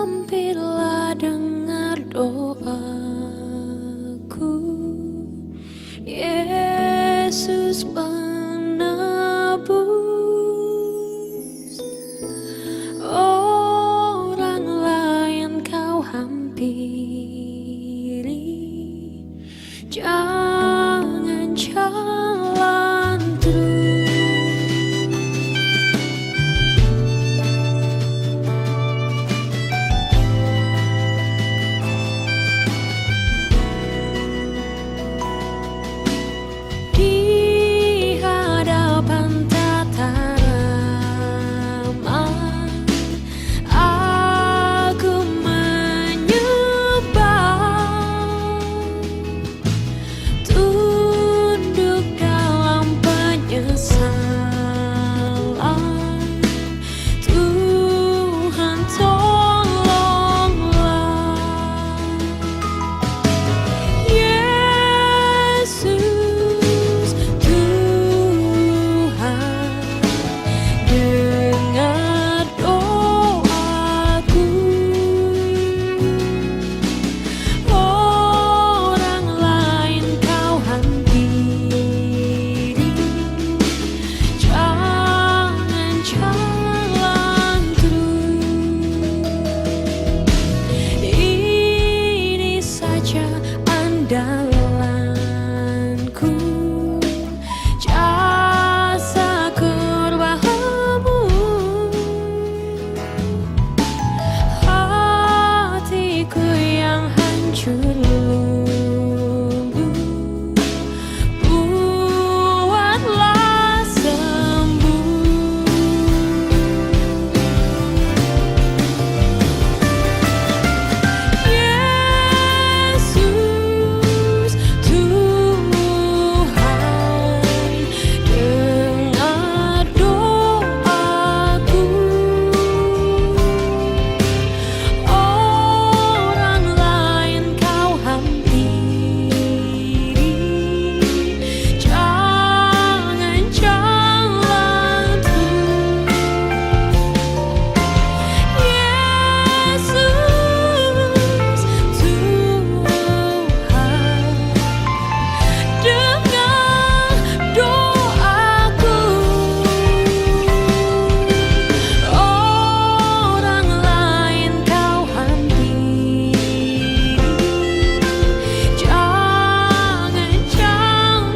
Mampirlah dengar doaku, Yesus penebus. Orang lain kau hampiri, jangan jalan terus. Di hadapan tata ramah, aku menyembah, tunduk dalam penyesalan. Tuhan tolonglah, Yesus Tuhan, dengar doaku. Orang lain kau hampiri, jangan jalan terus. Ini saja andalanku, jasa kurbamu. Hatiku yang hancur lumpuh, buatlah sembuh. Yesus Tuhan, dengar doaku. Orang lain kau hampiri, jangan jalan terus. Yesus Tuhan, dengar doaku. Orang lain kau hampiri, jangan jalan terus.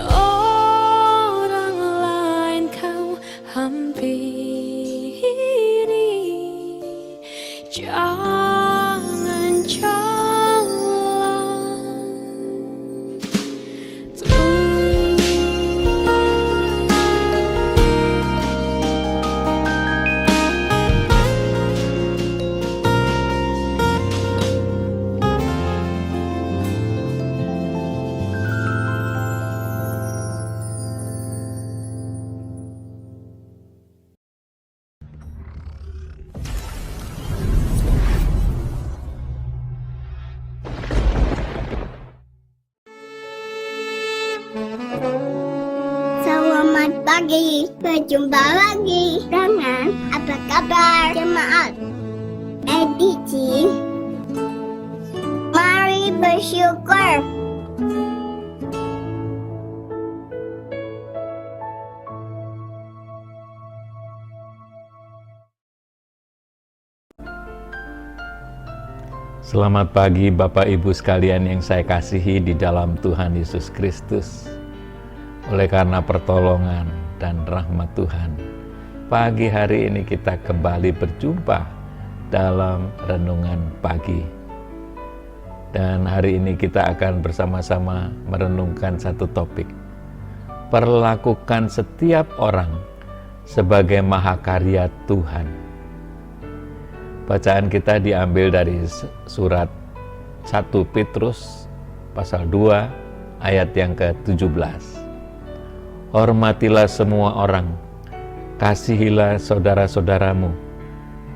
Orang lain kau hampiri, jangan jalan terus. Selamat pagi, berjumpa lagi dengan Apa Kabar Jemaat edisi Mari Bersyukur. Selamat pagi Bapak Ibu sekalian yang saya kasihi di dalam Tuhan Yesus Kristus. Oleh karena pertolongan dan rahmat Tuhan, pagi hari ini kita kembali berjumpa dalam renungan pagi. Dan hari ini kita akan bersama-sama merenungkan satu topik. Perlakukan setiap orang sebagai mahakarya Tuhan. Bacaan kita diambil dari surat 1 Petrus pasal 2 ayat yang ke-17. Hormatilah semua orang, kasihilah saudara-saudaramu,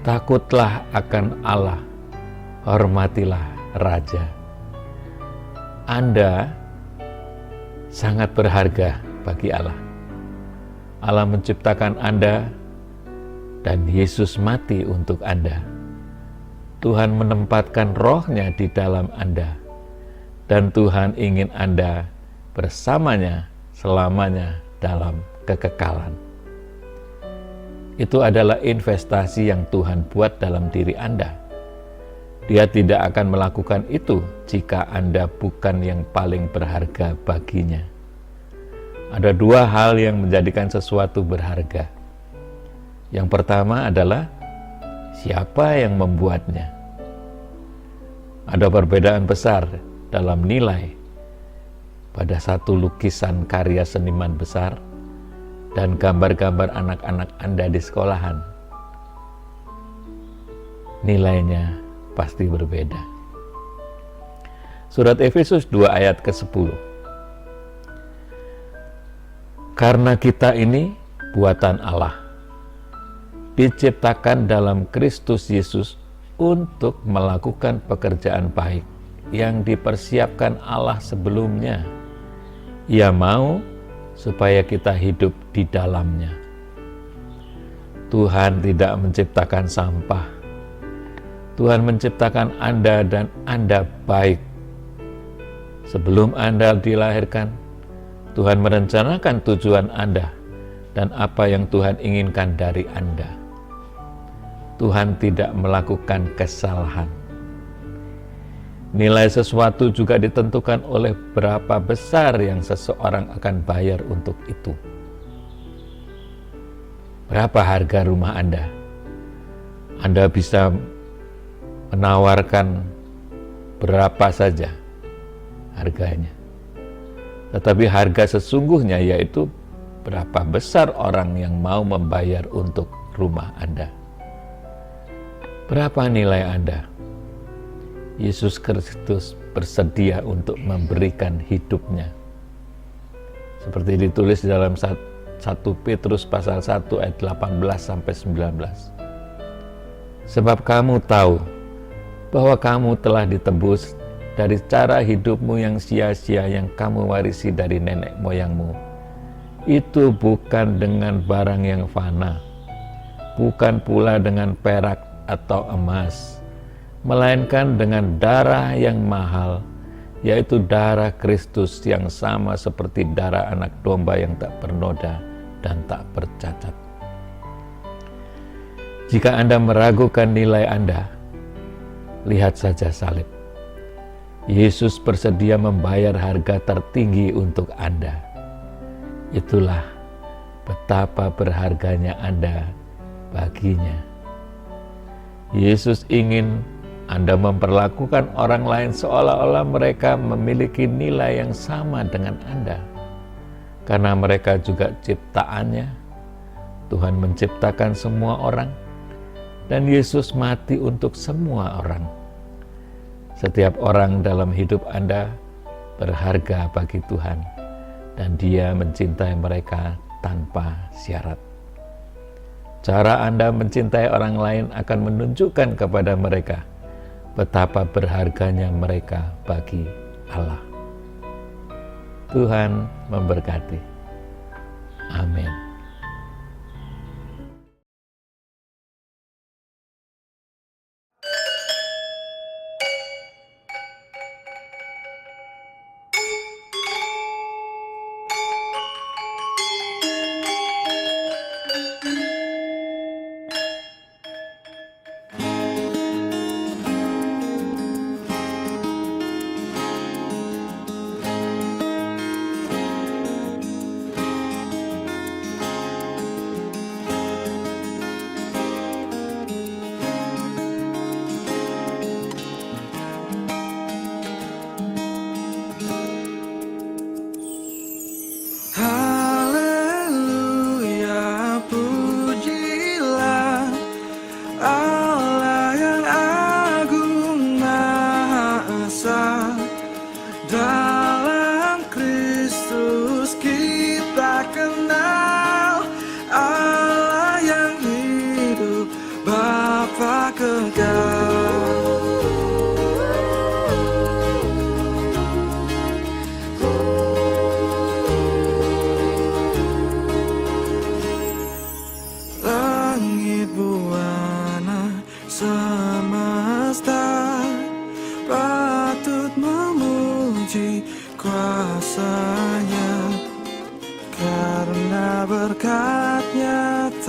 takutlah akan Allah, hormatilah Raja. Anda sangat berharga bagi Allah. Allah menciptakan Anda dan Yesus mati untuk Anda. Tuhan menempatkan rohnya di dalam Anda dan Tuhan ingin Anda bersamanya selamanya dalam kekekalan. Itu adalah investasi yang Tuhan buat dalam diri Anda. Dia tidak akan melakukan itu jika Anda bukan yang paling berharga baginya. Ada dua hal yang menjadikan sesuatu berharga. Yang pertama adalah siapa yang membuatnya. Ada perbedaan besar dalam nilai pada satu lukisan karya seniman besar dan gambar-gambar anak-anak Anda di sekolahan. Nilainya pasti berbeda. Surat Efesus 2 ayat ke-10. Karena kita ini buatan Allah, diciptakan dalam Kristus Yesus untuk melakukan pekerjaan baik yang dipersiapkan Allah sebelumnya. Ia mau supaya kita hidup di dalamnya. Tuhan tidak menciptakan sampah. Tuhan menciptakan Anda dan Anda baik. Sebelum Anda dilahirkan, Tuhan merencanakan tujuan Anda dan apa yang Tuhan inginkan dari Anda. Tuhan tidak melakukan kesalahan. Nilai sesuatu juga ditentukan oleh berapa besar yang seseorang akan bayar untuk itu. Berapa harga rumah Anda? Anda bisa menawarkan berapa saja harganya. Tetapi harga sesungguhnya yaitu berapa besar orang yang mau membayar untuk rumah Anda. Berapa nilai Anda? Yesus Kristus bersedia untuk memberikan hidupnya. Seperti ditulis dalam 1 Petrus pasal 1 ayat 18 sampai 19. Sebab kamu tahu bahwa kamu telah ditebus dari cara hidupmu yang sia-sia yang kamu warisi dari nenek moyangmu. Itu bukan dengan barang yang fana, bukan pula dengan perak atau emas, melainkan dengan darah yang mahal, yaitu darah Kristus yang sama seperti darah anak domba yang tak bernoda dan tak bercacat. Jika Anda meragukan nilai Anda, lihat saja salib. Yesus bersedia membayar harga tertinggi untuk Anda. Itulah betapa berharganya Anda baginya. Yesus ingin Anda memperlakukan orang lain seolah-olah mereka memiliki nilai yang sama dengan Anda. Karena mereka juga ciptaannya. Tuhan menciptakan semua orang dan Yesus mati untuk semua orang. Setiap orang dalam hidup Anda berharga bagi Tuhan dan Dia mencintai mereka tanpa syarat. Cara Anda mencintai orang lain akan menunjukkan kepada mereka betapa berharganya mereka bagi Allah. Tuhan memberkati. Amin.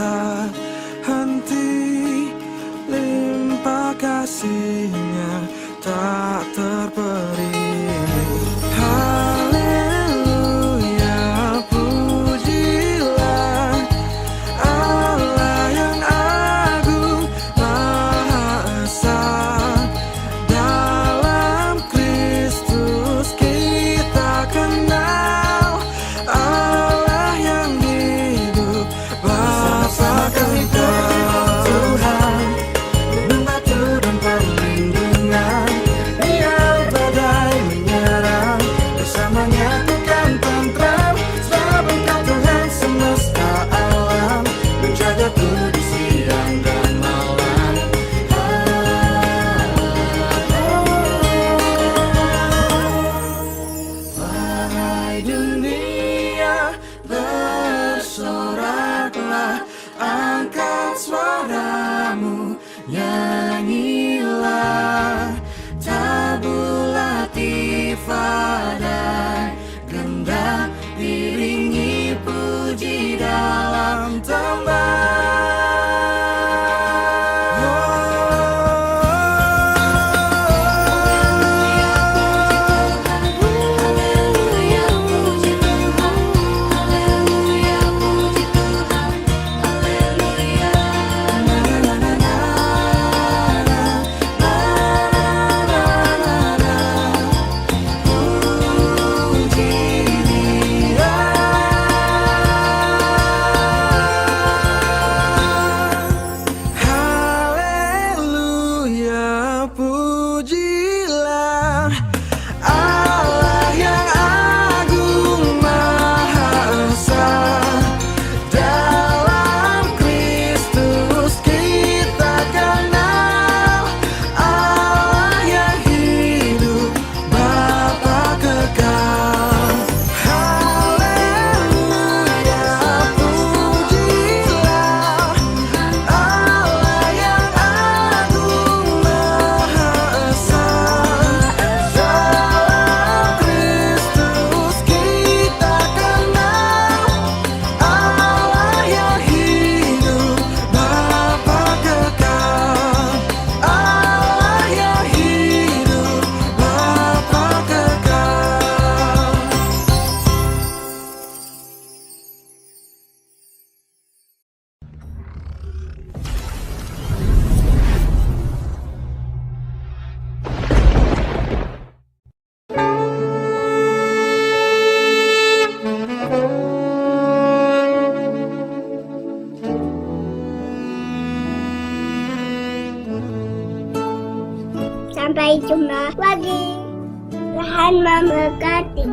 tak henti, limpah kasih-Nya tak terperi. Haleluya, pujilah Allah yang agung, Maha Esa. Dalam Kristus kita kenal Allah yang hidup, Bapa kekal. Tuhan membantu dan perlindungan, biar badai menyerang, bersamanya bukan tentram. Sebab Engkau Tuhan semesta alam, menjagaku di siang dan malam. Wahai dunia, bersoraklah, angkat suaramu, nyanyilah. Tabulatifah dan gendah, diringi puji dalam Haleluya, puji Tuhan. Haleluya, puji Tuhan. Haleluya. Haleluya, pujilah Allah yang agung, Maha Esa. Dalam Kristus kita kenal Allah yang hidup, Bapa kekal. Haleluya, pujilah Allah yang agung, Maha Esa. Dalam Kristus kita kenal Allah yang hidup, Bapa kekal. Allah yang hidup, Bapa kekal. Sampai jumpa lagi. Tuhan memberkati.